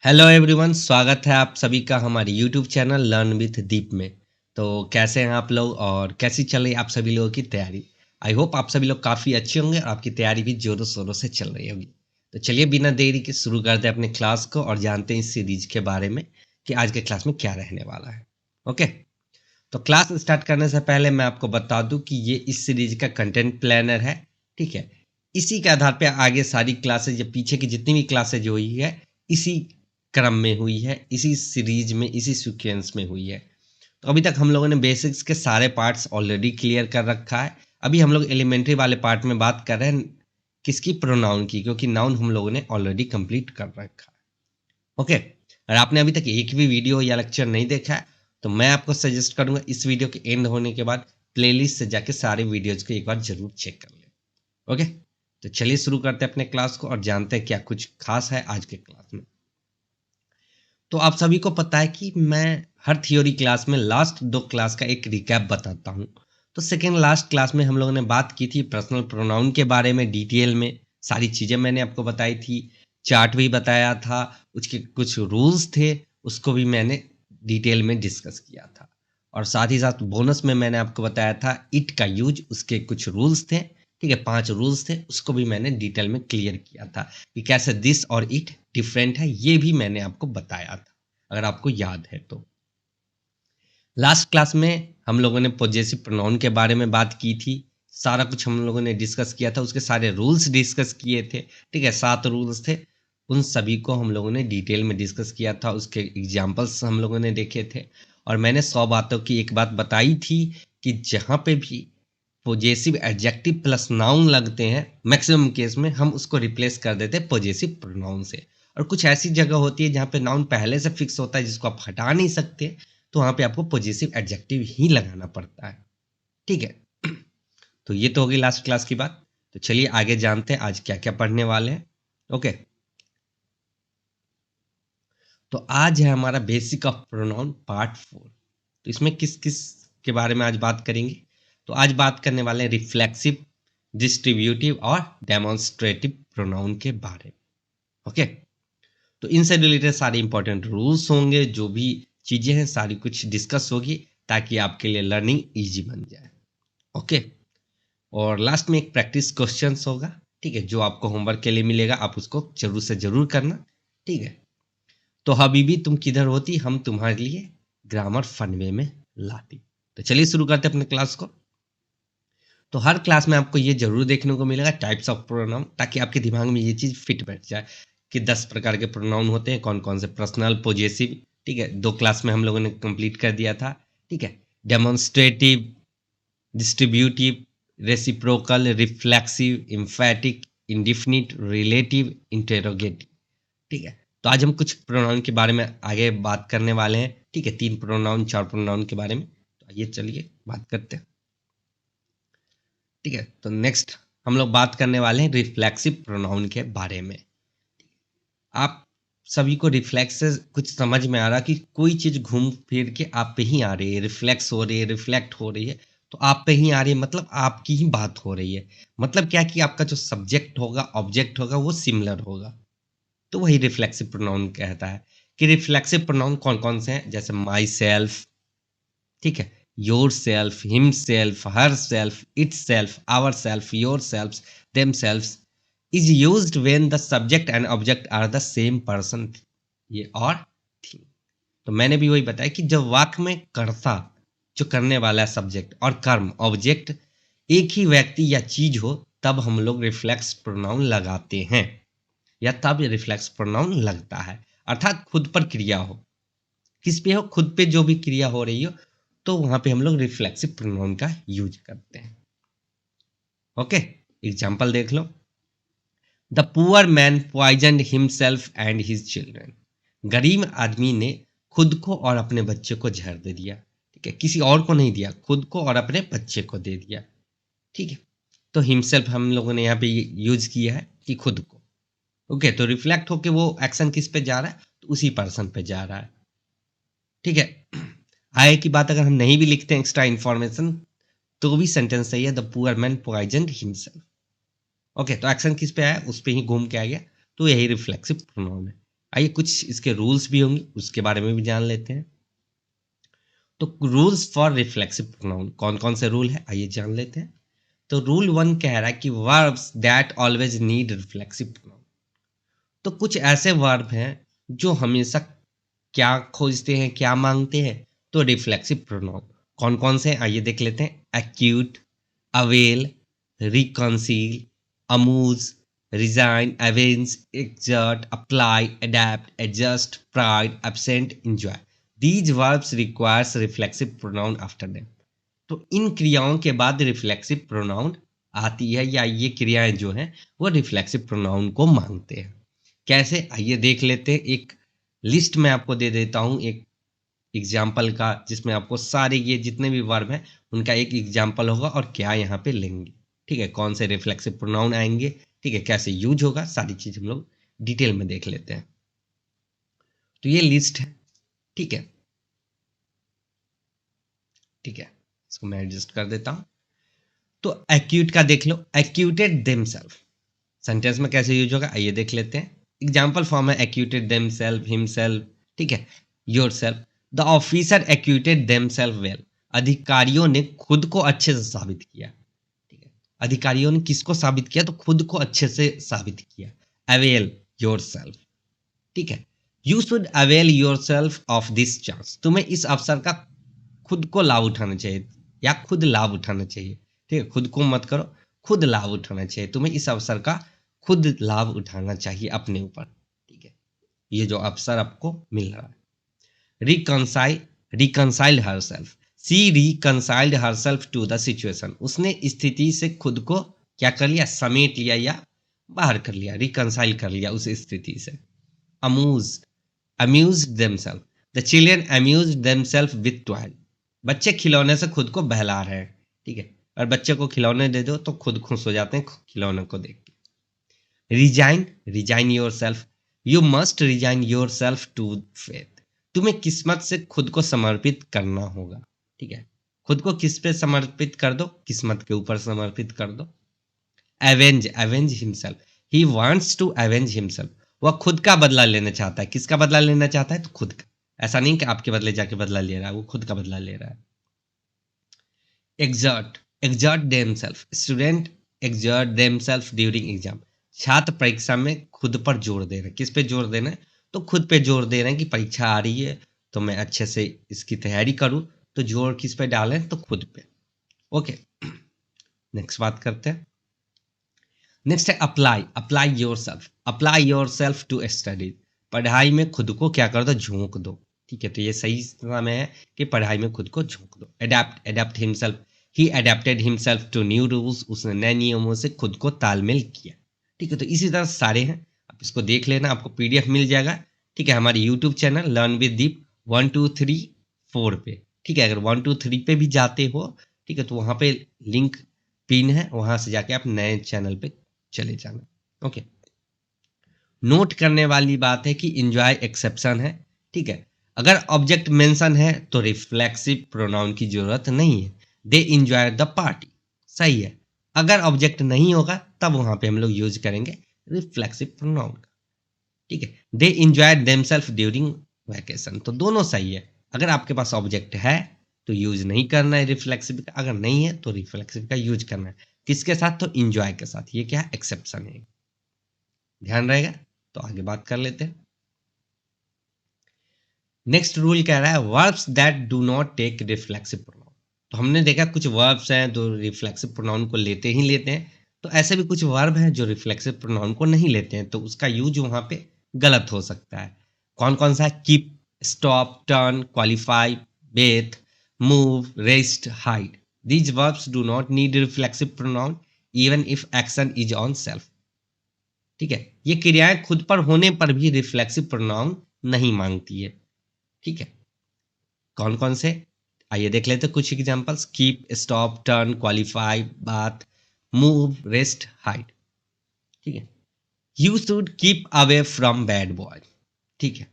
Hello everyone, स्वागत है आप सभी का हमारे यूट्यूब चैनल लर्न विथ दीप में। तो कैसे हैं आप लोग और कैसी चल रही है आप सभी लोगों की तैयारी। आई होप आप सभी लोग काफ़ी अच्छे होंगे और आपकी तैयारी भी ज़ोरों शोरों से चल रही होगी। तो चलिए बिना देरी के शुरू करते हैं अपने क्लास को और जानते हैं इस सीरीज के बारे में कि आज के क्लास में क्या रहने वाला है। ओके, तो क्लास स्टार्ट करने से पहले मैं आपको बता दूं कि ये इस सीरीज का कंटेंट प्लानर है। ठीक है, इसी के आधार पे आगे सारी क्लासेज या पीछे की जितनी भी क्लासेज हुई है इसी क्रम में हुई है, इसी सीरीज में, इसी सीक्वेंस में हुई है। तो अभी तक हम लोगों ने बेसिक्स के सारे पार्ट्स ऑलरेडी क्लियर कर रखा है। अभी हम लोग एलिमेंट्री वाले पार्ट में बात कर रहे हैं किसकी, प्रोनाउन की, क्योंकि नाउन हम लोगों ने ऑलरेडी कंप्लीट कर रखा है। ओके, अगर आपने अभी तक एक भी वीडियो या लेक्चर नहीं देखा है तो मैं आपको सजेस्ट करूंगा इस वीडियो के एंड होने के बाद प्लेलिस्ट से जाके सारे वीडियोज को एक बार जरूर चेक कर ले। ओके, तो चलिए शुरू करते हैं अपने क्लास को और जानते हैं क्या कुछ खास है आज के क्लास में। तो आप सभी को पता है कि मैं हर थ्योरी क्लास में लास्ट 2 क्लास का एक रिकैप बताता हूँ। तो सेकेंड लास्ट क्लास में हम लोगों ने बात की थी पर्सनल प्रोनाउन के बारे में, डिटेल में सारी चीज़ें मैंने आपको बताई थी, चार्ट भी बताया था, उसके कुछ रूल्स थे उसको भी मैंने डिटेल में डिस्कस किया था, और साथ ही साथ बोनस में मैंने आपको बताया था इट का यूज, उसके कुछ रूल्स थे। ठीक है, 5 रूल्स थे, उसको भी मैंने डिटेल में क्लियर किया था कि कैसे दिस और इट डिफरेंट है, ये भी मैंने आपको बताया था अगर आपको याद है तो। लास्ट क्लास में हम लोगों ने पॉजेसिव प्रोनाउन के बारे में बात की थी, सारा कुछ हम लोगों ने डिस्कस किया था, उसके सारे रूल्स डिस्कस किए थे। ठीक है, 7 रूल्स थे, उन सभी को हम लोगों ने डिटेल में डिस्कस किया था, उसके एग्जाम्पल्स हम लोगों ने देखे थे। और मैंने 100 बातों की एक बात बताई थी कि जहाँ पे भी पॉजेसिव एडजेक्टिव प्लस नाउन लगते हैं मैक्सिमम केस में हम उसको रिप्लेस कर देते हैं पॉजेसिव प्रोनाउन से। और कुछ ऐसी जगह होती है जहाँ पे नाउन पहले से फिक्स होता है जिसको आप हटा नहीं सकते, तो वहाँ पे आपको पॉजेसिव एडजेक्टिव ही लगाना पड़ता है। ठीक है, तो ये तो होगी लास्ट क्लास की बात। तो चलिए आगे जानते हैं आज क्या क्या पढ़ने वाले हैं। ओके, तो आज है हमारा बेसिक ऑफ प्रोनाउन पार्ट 4। तो इसमें किस किस के बारे में आज बात करेंगे। तो आज बात करने वाले हैं रिफ्लेक्सिव, डिस्ट्रीब्यूटिव और डेमोन्स्ट्रेटिव प्रोनाउन के बारे में। ओके, तो इनसे रिलेटेड सारे इंपॉर्टेंट रूल्स होंगे, जो भी चीजें हैं सारी कुछ डिस्कस होगी ताकि आपके लिए लर्निंग इजी बन जाए। ओके, और लास्ट में एक प्रैक्टिस क्वेश्चंस होगा। ठीक है, जो आपको होमवर्क के लिए मिलेगा, आप उसको जरूर से जरूर करना। ठीक है, तो हबीबी तुम किधर होती, हम तुम्हारे लिए ग्रामर फन वे में लाती। तो चलिए शुरू करते हैं अपने क्लास को। तो हर क्लास में आपको ये जरूर देखने को मिलेगा टाइप्स ऑफ प्रोनाउन, ताकि आपके दिमाग में ये चीज फिट बैठ जाए कि 10 प्रकार के प्रोनाउन होते हैं, कौन कौन से, पर्सनल, पॉजेसिव। ठीक है, 2 क्लास में हम लोगों ने कंप्लीट कर दिया था। ठीक है, demonstrative, distributive, reciprocal, reflexive, emphatic, indefinite, relative, interrogative. ठीक है, तो आज हम कुछ प्रोनाउन के बारे में आगे बात करने वाले हैं। ठीक है, 3 प्रोनाउन 4 प्रोनाउन के बारे में। तो आइए चलिए बात करते हैं। ठीक है, तो नेक्स्ट हम लोग बात करने वाले हैं रिफ्लेक्सिव प्रोनाउन के बारे में। आप सभी को रिफ्लेक्स से कुछ समझ में आ रहा कि कोई चीज घूम फिर के आप पे ही आ रही है, रिफ्लेक्स हो रही है, रिफ्लेक्ट हो रही है, तो आप पे ही आ रही है, मतलब आपकी ही बात हो रही है। मतलब क्या कि आपका जो सब्जेक्ट होगा, ऑब्जेक्ट होगा, वो सिमिलर होगा। तो वही रिफ्लेक्सिव प्रोनाउन कहता है कि रिफ्लेक्सिव प्रोनाउन कौन कौन से हैं, जैसे माई सेल्फ, ठीक है, yourself, himself, herself, itself, ourself, yourself, themself is used when the subject and object are the same person, ये और थिंग। तो मैंने भी वही बताया कि जब वाक्य में कर्ता, जो करने वाला है सब्जेक्ट, और कर्म ऑब्जेक्ट एक ही व्यक्ति या चीज हो, तब हम लोग रिफ्लेक्स प्रोनाउन लगाते हैं, या तब रिफ्लेक्स प्रोनाउन लगता है। अर्थात खुद पर क्रिया हो, किस पे हो, खुद पे जो भी क्रिया हो रही हो, तो वहां पे हम लोग रिफ्लेक्सिव प्रोनाउन का यूज करते हैं। ओके, एग्जाम्पल देख लो। The poor man poisoned himself and his children. गरीब आदमी ने खुद को और अपने बच्चे को जहर दे दिया। ठीक है, किसी और को नहीं दिया, खुद को और अपने बच्चे को दे दिया। ठीक है, तो हिमसेल्फ हम लोगों ने यहाँ पे यूज किया है कि खुद को। ओके, तो रिफ्लेक्ट होके वो एक्शन किस पे जा रहा है, तो उसी पर्सन पे जा रहा है। ठीक है, आगे की बात अगर हम नहीं भी लिखते हैं एक्स्ट्रा इन्फॉर्मेशन, तो भी सेंटेंस सही है, the poor man poisoned himself. Okay, तो एक्शन किस पे आया, उस पे ही घूम के आ गया, तो यही रिफ्लेक्सिव प्रोनाउन है। आइए कुछ इसके रूल्स भी होंगे, उसके बारे में भी जान लेते हैं। तो रूल्स फॉर रिफ्लेक्सिव प्रोनाउन कौन कौन से रूल है, आइए जान लेते हैं। तो रूल 1 कह रहा है कि verbs that always need reflexive pronoun. तो कुछ ऐसे वर्ब हैं जो हमेशा क्या खोजते हैं, क्या मांगते हैं, तो रिफ्लेक्सिव प्रोनाउन। कौन कौन से, आइए देख लेते हैं। Acquit, avail, reconcile, amuse, resign, avenge, exert, apply, adapt, adjust, pride, absent, enjoy. These verbs requires reflexive pronoun after them. तो इन क्रियाओं के बाद रिफ्लेक्सिव प्रोनाउन आती है, या ये क्रियाएं जो हैं वो रिफ्लेक्सिव प्रोनाउन को मांगते हैं। कैसे, आइए देख लेते हैं। एक लिस्ट मैं आपको दे देता हूं एक एग्जाम्पल का, जिसमें आपको सारे ये जितने भी वर्ब हैं उनका एक एग्जाम्पल होगा और क्या यहाँ पे लेंगे। ठीक है, कौन से रिफ्लेक्सिव प्रोनाउन आएंगे, ठीक है, कैसे यूज होगा, सारी चीज हम लोग डिटेल में देख लेते हैं। तो ये लिस्ट है, ठीक है, ठीक है, इसको मैं एडजस्ट कर देता हूं। तो एक्यूट का देख लो, एक्यूटेड देमसेल्फ सेंटेंस में कैसे यूज होगा, आइए देख लेते हैं। एग्जाम्पल फॉर्म है एक्यूटेड देमसेल्फ, हिमसेल्फ, ठीक है, yourself. The officer acquitted themselves well. अधिकारियों ने खुद को अच्छे से साबित किया। ठीक है, अधिकारियों ने किसको साबित किया, तो खुद को अच्छे से साबित किया। अवेल योरसेल्फ, ठीक है, you should avail yourself of this chance. तुम्हें इस अवसर का खुद को लाभ उठाना चाहिए, या खुद लाभ उठाना चाहिए। ठीक है, खुद को मत करो, खुद लाभ उठाना चाहिए। तुम्हें इस अवसर का खुद लाभ उठाना चाहिए अपने ऊपर। ठीक है, ये जो अवसर आपको मिल रहा है। Reconcile herself, she reconciled herself to the situation. उसने स्थिति से खुद को क्या कर लिया, समेट लिया या बाहर कर लिया, रिकंसाइल कर लिया उस स्थिति से। Amused themselves, the children amused themselves with toy. बच्चे खिलौने से खुद को बहला रहे हैं। ठीक है, और बच्चे को खिलौने दे दो तो खुद खुश हो जाते हैं खिलौने को देख के। Resign yourself, you must resign yourself to faith. तुम्हें किस्मत से खुद को समर्पित करना होगा। ठीक है, खुद को किस पे समर्पित कर दो, किस्मत के ऊपर समर्पित कर दो। Avenge himself, he wants to avenge himself. वह खुद का बदला लेना चाहता है। किसका बदला लेना चाहता है, तो खुद का। ऐसा नहीं कि आपके बदले जाके बदला ले रहा है, वो खुद का बदला ले रहा है। Exert themselves, student exert themselves during exam. छात्र परीक्षा में खुद पर जोर दे रहे हैं। किस पे जोर देना है, तो खुद पे जोर दे रहे हैं कि परीक्षा आ रही है तो मैं अच्छे से इसकी तैयारी करूं। तो जोर किस पे डालें, तो खुद पे। ओके, नेक्स्ट बात करते हैं। नेक्स्ट है अप्लाई योरसेल्फ टू स्टडी। पढ़ाई में खुद को क्या कर दो, झोंक दो। ठीक है, तो ये सही समय है कि पढ़ाई में खुद को झोंक दो। Adapt himself, he adapted himself to new rules. उसने नए नियमों से खुद को तालमेल किया। ठीक है, तो इसी तरह सारे हैं, आप इसको देख लेना, आपको पीडीएफ मिल जाएगा। ठीक है, हमारे यूट्यूब चैनल लर्न विद दीप 1 2 3 4 पे। ठीक है, अगर 1 2 3 पे भी जाते हो, ठीक है, तो वहां पे लिंक पिन है, वहां से जाके आप नए चैनल पे चले जाना। ओके, नोट करने वाली बात है कि इंजॉय एक्सेप्शन है। ठीक है, अगर ऑब्जेक्ट मेंशन है तो रिफ्लेक्सिव प्रोनाउन की जरूरत नहीं है। दे इंजॉय द पार्टी, सही है। अगर ऑब्जेक्ट नहीं होगा तब वहां पे हम लोग यूज करेंगे रिफ्लेक्सिव प्रोनाउन का। ठीक है, they enjoy themselves during vacation, तो दोनों सही है। अगर आपके पास ऑब्जेक्ट है तो यूज नहीं करना है रिफ्लेक्सिव का, अगर नहीं है तो रिफ्लेक्सिव का यूज करना है। किसके साथ, तो इंजॉय के साथ। ये क्या है, एक्सेप्शन है, ध्यान रहेगा। तो आगे बात कर लेते हैं। नेक्स्ट रूल कह रहा है verbs that do not take reflexive pronoun. तो हमने देखा कुछ वर्ब्स हैं जो रिफ्लेक्सिव प्रोनाउन को लेते ही लेते हैं, तो ऐसे भी कुछ वर्ब हैं जो रिफ्लेक्सिव प्रोनाउन को नहीं लेते हैं, तो उसका यूज वहां पे गलत हो सकता है। कौन कौन सा है, keep, stop, turn, qualify, Beth, move, rest, hide. These verbs do not need reflexive pronoun even if action is on self. ठीक है, ये क्रियाएं खुद पर होने पर भी रिफ्लेक्सिव प्रोनाउन नहीं मांगती है। ठीक है, कौन कौन से, आइए देख लेते हैं कुछ examples. Keep, stop, turn, qualify, बात, मूव, रेस्ट, हाइड। ठीक है, you should keep away from bad boy. ठीक है,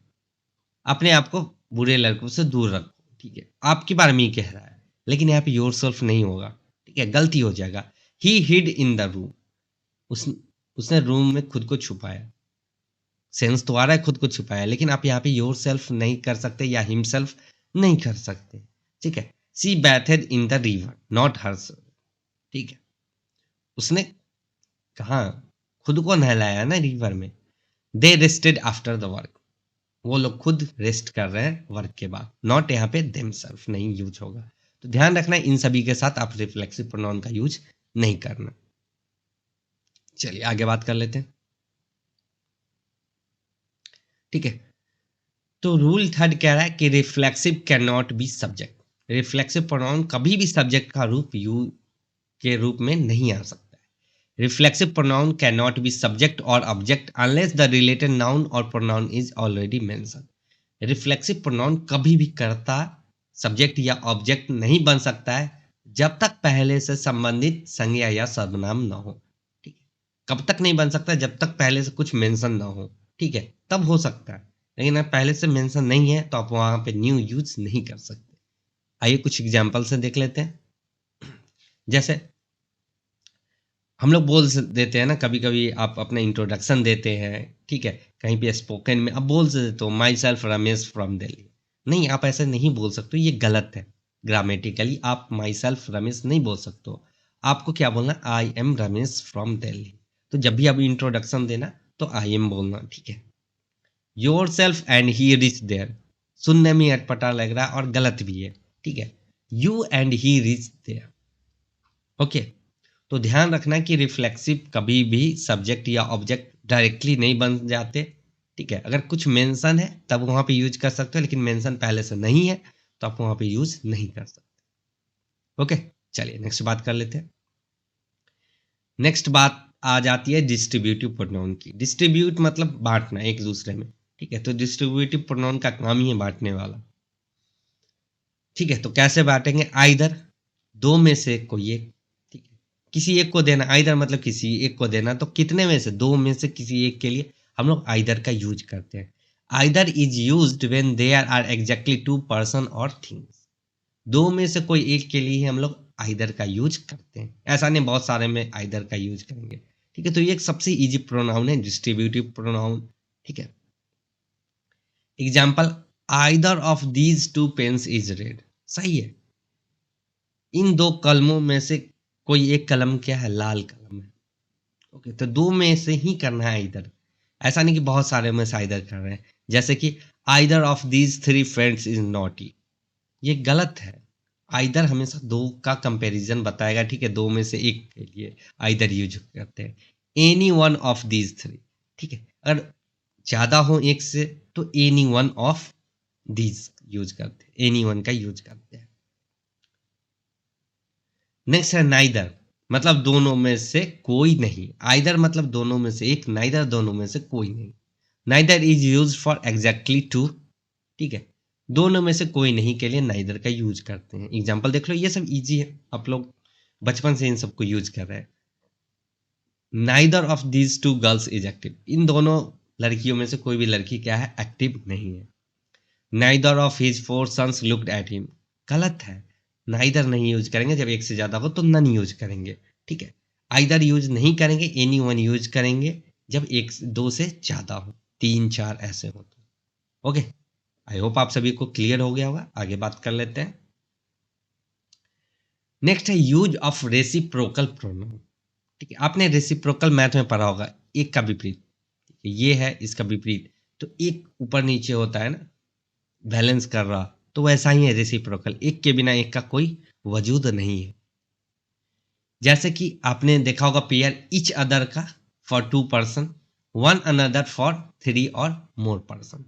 अपने आप को बुरे लड़कों से दूर रखो। ठीक है, आपके बारे में ही कह रहा है, लेकिन यहाँ पे योर सेल्फ नहीं होगा। ठीक है, गलती हो जाएगा। ही हिड इन द रूम, उस उसने रूम में खुद को छुपाया। सेंस तो आ रहा है खुद को छुपाया, लेकिन आप यहाँ पे योर सेल्फ नहीं कर सकते या हिमसेल्फ नहीं कर सकते, ठीक है। She bathed in the river not hers, ठीक है, उसने कहा खुद को नहलाया ना रिवर में। दे रेस्टेड आफ्टर द वर्क, वो लोग खुद रेस्ट कर रहे हैं वर्क के बाद, नॉट यहाँ पे देमसेल्फ नहीं यूज होगा। तो ध्यान रखना इन सभी के साथ आप रिफ्लेक्सिव प्रोनाउन का यूज नहीं करना। चलिए आगे बात कर लेते हैं, ठीक है। तो रूल थर्ड कह रहा है कि reflexive can not be subject, reflexive pronoun कभी भी सब्जेक्ट का रूप यू के रूप में नहीं आ सकता है। Reflexive pronoun can not be subject or object unless the related noun or pronoun is already mention. Reflexive pronoun कभी भी कर्ता, सब्जेक्ट या ऑब्जेक्ट नहीं बन सकता है जब तक पहले से संबंधित संज्ञा या सर्वनाम न हो, ठीक है। कब तक नहीं बन सकता? जब तक पहले से कुछ मेंशन ना हो, ठीक है, तब हो सकता है, लेकिन अब पहले से मेंशन नहीं है तो आप वहां पे न्यू यूज नहीं कर सकते। आइए कुछ एग्जांपल से देख लेते हैं। जैसे हम लोग बोल देते हैं ना, कभी कभी आप अपना इंट्रोडक्शन देते हैं, ठीक है, कहीं पे स्पोकन में आप बोल देते हो my self Ramesh from Delhi. नहीं, आप ऐसे नहीं बोल सकते, ये गलत है। ग्रामेटिकली आप माई सेल्फ रमेश नहीं बोल सकते हो, आपको क्या बोलना, I am Ramesh from Delhi. तो जब भी आप इंट्रोडक्शन देना तो आई एम बोलना, ठीक है। Yourself and he reach there, सुनने में अटपटा लग रहा है और गलत भी है, ठीक है। You and he reach there, okay. तो ध्यान रखना कि रिफ्लेक्सिव कभी भी सब्जेक्ट या ऑब्जेक्ट डायरेक्टली नहीं बन जाते, ठीक है। अगर कुछ मेंशन है तब वहां पे यूज कर सकते हो, लेकिन मेंशन पहले से नहीं है तो आप वहां पे यूज नहीं कर सकते, ओके। चलिए नेक्स्ट बात कर लेते हैं। नेक्स्ट बात आ जाती है डिस्ट्रीब्यूटिव प्रोनाउन की। डिस्ट्रीब्यूट मतलब बांटना एक दूसरे में, ठीक है। तो डिस्ट्रीब्यूटिव प्रोनाउन का काम ही है बांटने वाला, ठीक है। तो कैसे बांटेंगे, आइदर, दो में से कोई एक, ठीक है, किसी एक को देना। आइदर मतलब किसी एक को देना, तो कितने में से, दो में से किसी एक के लिए हम लोग आइदर का यूज करते हैं। Either is used when there are exactly two person और थिंग्स, दो में से कोई एक के लिए हम लोग आइदर का यूज करते हैं, ऐसा नहीं बहुत सारे में आइदर का यूज करेंगे, ठीक है। तो ये एक सबसे इजी प्रोनाउन है डिस्ट्रीब्यूटिव प्रोनाउन, ठीक है। Example, either of these two pens is red, सही है। इन दो कलमों में से कोई एक कलम क्या है, लाल कलम है, ओके। तो दो में से ही करना है आइदर, ऐसा नहीं कि बहुत सारे में से आइदर कर रहे हैं। जैसे कि either of these three friends is naughty, ये गलत है। आइदर हमेशा दो का कंपैरिजन बताएगा, ठीक है, दो में से एक के लिए आइदर यूज करते हैं। Any one of these three, ठीक है, अगर ज्यादा हो एक से तो any one of these use करते हैं, एनी वन का यूज करते हैं। नेक्स्ट है नाइदर, मतलब दोनों में से कोई नहीं। आइदर मतलब दोनों में से एक, नाइदर दोनों में से कोई नहीं। Neither is use for exactly two, ठीक है, दोनों में से कोई नहीं के लिए नाइदर का यूज करते हैं। एग्जांपल देख लो, ये सब इजी है, आप लोग बचपन से इन सबको यूज कर रहे हैं। Neither of these two girls is active, इन दोनों लड़कियों में से कोई भी लड़की क्या है, एक्टिव नहीं है। Neither of his four sons looked at him, गलत है। नाइदर नहीं यूज करेंगे, जब एक से ज्यादा हो तो नन यूज करेंगे, ठीक है। आइदर यूज नहीं करेंगे, एनी वन यूज करेंगे जब एक दो से ज्यादा हो, तीन चार ऐसे हो तो, ओके। आई होप आप सभी को क्लियर हो गया होगा। आगे बात कर लेते हैं। नेक्स्ट है यूज ऑफ रेसिप्रोकल प्रोनाउन, ठीक है। आपने रेसिप्रोकल मैथ में पढ़ा होगा, एक का विपरीत, ये है इसका विपरीत, तो एक ऊपर नीचे होता है ना, बैलेंस कर रहा, तो वैसा ही है रेसिप्रोकल, एक के बिना एक का कोई वजूद नहीं है। जैसे कि आपने देखा होगा पेयर ईच अदर का for two person, one another for three और मोर पर्सन।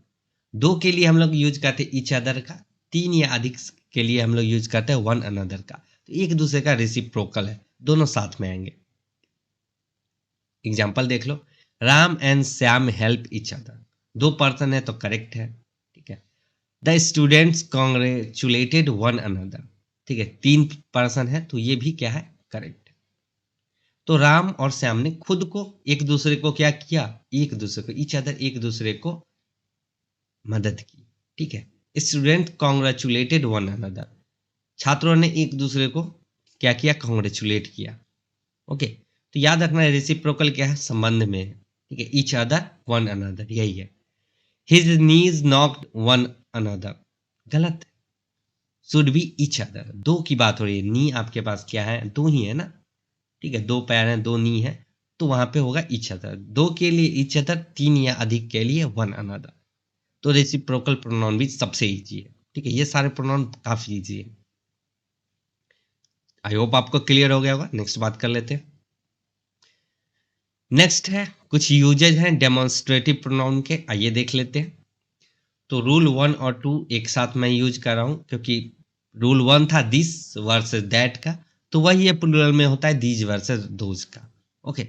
दो के लिए हम लोग यूज करते हैं ईच अदर का, तीन या अधिक के लिए हम लोग यूज करते हैं वन अनदर का। तो एक दूसरे का रेसिप्रोकल है, दोनों साथ में आएंगे। एग्जाम्पल देख लो, Ram and Shyam help each other, दो पर्सन है तो करेक्ट है, ठीक है। The students congratulated one another, ठीक है, तीन पर्सन है तो ये भी क्या है, करेक्ट है। तो राम और श्याम ने खुद को एक दूसरे को क्या किया, एक दूसरे को ईच अदर, एक दूसरे को मदद की, ठीक है। स्टूडेंट कॉन्ग्रेचुलेटेड वन अनदर, छात्रों ने एक दूसरे को क्या किया, कॉन्ग्रेचुलेट किया, ओके। तो याद रखना रेसिप्रोकल क्या है, संबंध में है, ठीक है, ईच अदर वन अनदर, यही है। His knees knocked one another, गलत है, शुड बी ईच अदर। दो की बात हो रही है, नी आपके पास क्या है, दो ही है ना, ठीक है, दो पैर हैं, दो नी है, तो वहां पे होगा ईच अदर। दो के लिए ईच अदर, तीन या अधिक के लिए वन अनदर। तो रेसिप्रोकल प्रोनाउन भी सबसे इजी है, ठीक है, ये सारे प्रोनाउन काफी इजी है। आई होप आपको क्लियर हो गया होगा। नेक्स्ट बात कर लेते हैं। नेक्स्ट है कुछ यूजेज हैं डेमोन्स्ट्रेटिव प्रोनाउन के, आइए देख लेते हैं। तो रूल 1 और 2 एक साथ मैं यूज कर रहा हूं, क्योंकि रूल 1 था दिस वर्सेस दैट का, तो वही है प्लूरल में होता है दीज वर्सेस दोज का। ओके,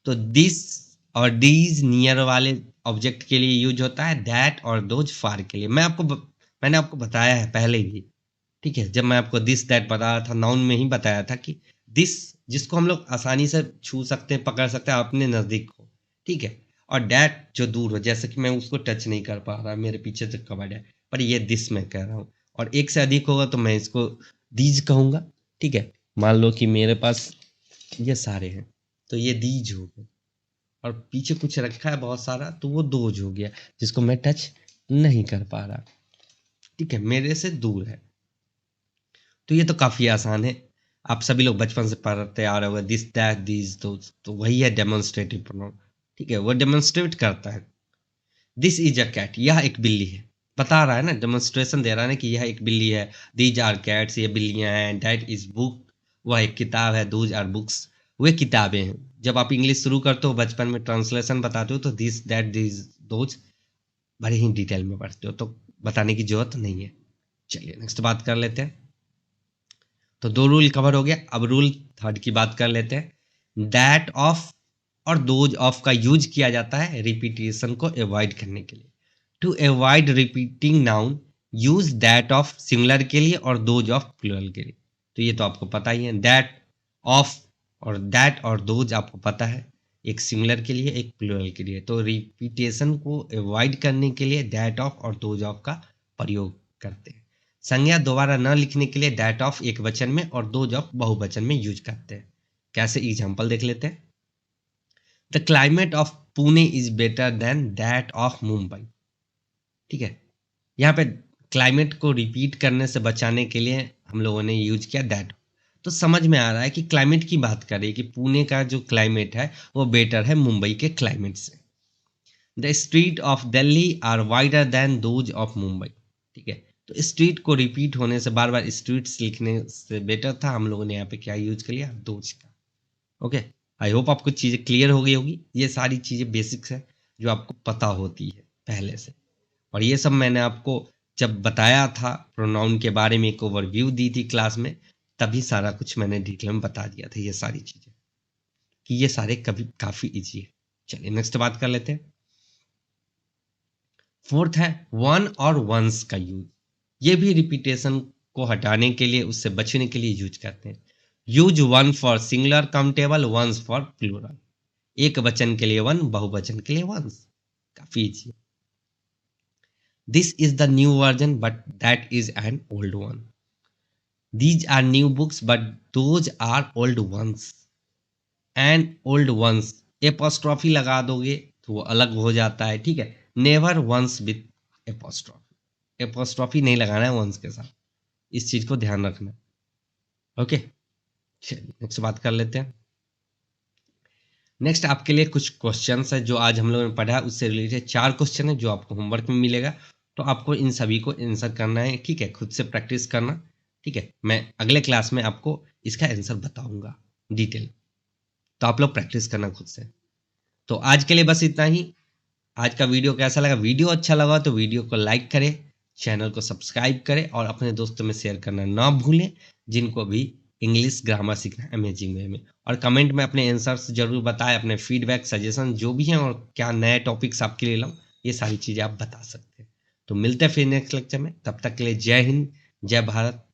तो दिस और दीज नियर वाले ऑब्जेक्ट के लिए यूज होता है, दैट और दोज फार के लिए। मैंने आपको बताया है पहले भी, ठीक है, जब मैं आपको दिस दैट बता रहा था, नाउन में ही बताया था कि दिस जिसको हम लोग आसानी से छू सकते हैं, पकड़ सकते हैं, अपने नजदीक हो, ठीक है, और डैट जो दूर हो, जैसे कि मैं उसको टच नहीं कर पा रहा, मेरे पीछे से कवर्ड है, पर ये दिस मैं कह रहा हूँ। और एक से अधिक होगा तो मैं इसको दीज कहूंगा, ठीक है। मान लो कि मेरे पास ये सारे हैं, तो ये दीज हो गए, और पीछे कुछ रखा है बहुत सारा, तो वो दोज हो गया, जिसको मैं टच नहीं कर पा रहा, ठीक है, मेरे से दूर है। तो ये तो काफी आसान है, आप सभी लोग बचपन से पढ़ते आ रहे होंगे, दिस दैट दीज दोज, तो वही है डेमोन्स्ट्रेटिव प्रोनाउन, ठीक है, वो डेमोन्स्ट्रेट करता है। दिस इज अ कैट, यह एक बिल्ली है, बता रहा है ना, डेमोन्स्ट्रेशन दे रहा है ना कि यह एक बिल्ली है। दीज आर कैट्स, ये बिल्लियां हैं। दैट इज बुक, वह एक किताब है। दोज आर बुक्स, वे किताबें हैं। जब आप इंग्लिश शुरू करते हो, बचपन में ट्रांसलेशन बताते हो, तो दिस दैट दीज दोज बड़े ही डिटेल में पढ़ते हो, तो बताने की जरूरत नहीं है। चलिए नेक्स्ट बात कर लेते हैं। तो दो रूल कवर हो गया, अब रूल थर्ड की बात कर लेते हैं। दैट ऑफ और दोज ऑफ का यूज किया जाता है रिपीटेशन को अवॉइड करने के लिए। To avoid repeating noun use that of singular के लिए और दोज ऑफ प्लूरल के लिए। तो ये तो आपको पता ही है, दैट और दोज आपको पता है, एक सिंगुलर के लिए एक प्लूरल के लिए। तो रिपीटेशन को अवॉइड करने के लिए दैट ऑफ और दोज ऑफ का प्रयोग करते हैं। संज्ञा दोबारा न लिखने के लिए दैट ऑफ एक वचन में और दोज ऑफ बहुवचन में यूज करते हैं। कैसे, एग्जांपल देख लेते हैं। The climate of Pune is better than that of Mumbai, ठीक है, यहाँ पे क्लाइमेट को रिपीट करने से बचाने के लिए हम लोगों ने यूज किया दैट। तो समझ में आ रहा है कि क्लाइमेट की बात करें कि पुणे का जो क्लाइमेट है वो बेटर है मुंबई के क्लाइमेट से। The street of Delhi are wider than those of Mumbai, ठीक है, तो स्ट्रीट को रिपीट होने से, बार बार स्ट्रीट्स लिखने से बेटर था, हम लोगों ने यहाँ पे क्या यूज कर लिया, दोज का। ओके, आई होप आपको चीजें क्लियर हो गई होगी। ये सारी चीजें बेसिक्स है जो आपको पता होती है पहले से, और ये सब मैंने आपको जब बताया था प्रोनाउन के बारे में, एक ओवरव्यू दी थी क्लास में, तभी सारा कुछ मैंने डिटेल में बता दिया था, ये सारी चीजें, कि ये सारे कभी काफी इजी है। चलिए नेक्स्ट बात कर लेते हैं। फोर्थ है वन और वंस का यूज। ये भी रिपीटेशन को हटाने के लिए, उससे बचने के लिए यूज करते हैं। Use one for singular countable, ones for plural. एक वचन के लिए वन, बहुवचन के लिए वंस, काफी easy. This is the new version but that is an old one. These are new books but those are old ones. And old ones, apostrophe लगा दोगे तो वो अलग हो जाता है, ठीक है। Never ones with apostrophe, apostrophe नहीं लगाना है वंस के साथ, इस चीज को ध्यान रखना। ओके, चलिए नेक्स्ट बात कर लेते हैं। नेक्स्ट आपके लिए कुछ क्वेश्चंस है जो आज हम लोगों ने पढ़ा है, उससे रिलेटेड 4 क्वेश्चन है जो आपको होमवर्क में मिलेगा, तो आपको इन सभी को आंसर करना है, ठीक है, खुद से प्रैक्टिस करना, ठीक है। मैं अगले क्लास में आपको इसका आंसर बताऊंगा डिटेल, तो आप लोग प्रैक्टिस करना खुद से। तो आज के लिए बस इतना ही। आज का वीडियो कैसा लगा, वीडियो अच्छा लगा तो वीडियो को लाइक करें, चैनल को सब्सक्राइब करें और अपने दोस्तों में शेयर करना ना भूलें, जिनको भी इंग्लिश ग्रामर सीखना है अमेजिंग वे में। और कमेंट में अपने आंसर्स जरूर बताएं, अपने फीडबैक सजेशन जो भी हैं, और क्या नए टॉपिक्स आपके लिए लाऊं, ये सारी चीज़ें आप बता सकते हैं। तो मिलते हैं फिर नेक्स्ट लेक्चर में, तब तक के लिए जय हिंद, जय भारत,